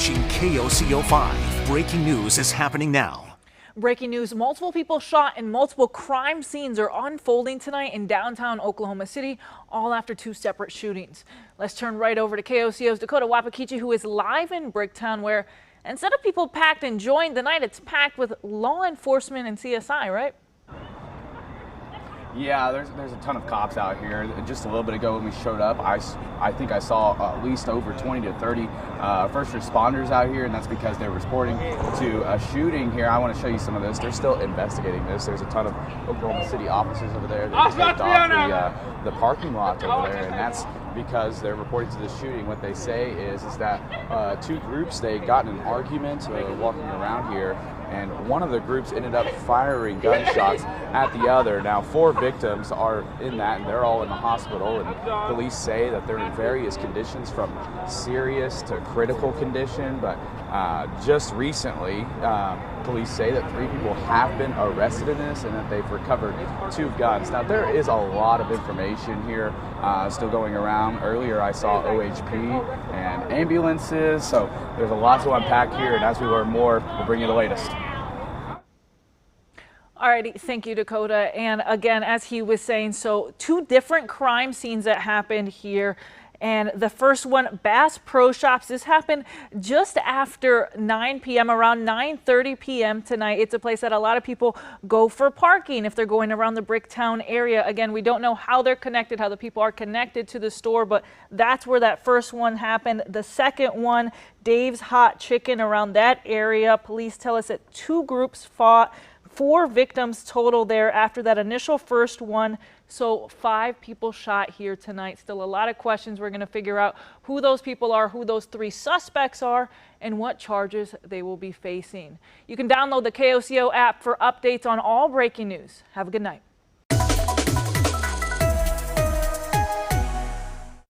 watching KOCO 5. Breaking news is happening now. Breaking news, multiple people shot and multiple crime scenes are unfolding tonight in downtown Oklahoma City, all after two separate shootings. Let's turn right over to KOCO's Dakota Wapakichi, who is live in Bricktown, where instead of people packed enjoying the night, it's packed with law enforcement and CSI, right? Yeah, there's a ton of cops out here. Just a little bit ago when we showed up, I think I saw at least over 20 to 30 first responders out here, and that's because they're reporting to a shooting here. I want to show you some of this. They're still investigating this. There's a ton of Oklahoma City officers over there that taped off the parking lot over there, and that's because they're reporting to this shooting. What they say is that two groups, they got in an argument walking around here, and one of the groups ended up firing gunshots at the other. Now, 4 victims are in that, and they're all in the hospital, and police say that they're in various conditions from serious to critical condition, but just recently, police say that 3 people have been arrested in this and that they've recovered 2 guns. Now, there is a lot of information here still going around. Earlier, I saw OHP and ambulances, so there's a lot to unpack here, and as we learn more, we'll bring you the latest. Alrighty, thank you, Dakota. And again, as he was saying, so 2 different crime scenes that happened here. And the first one, Bass Pro Shops. This happened just after 9 p.m., around 9:30 p.m. tonight. It's a place that a lot of people go for parking if they're going around the Bricktown area. Again, we don't know how they're connected, how the people are connected to the store, but that's where that first one happened. The second one, Dave's Hot Chicken, around that area. Police tell us that 2 groups fought. 4 victims total there after that initial first one. So 5 people shot here tonight. Still a lot of questions. We're going to figure out who those people are, who those 3 suspects are, and what charges they will be facing. You can download the KOCO app for updates on all breaking news. Have a good night.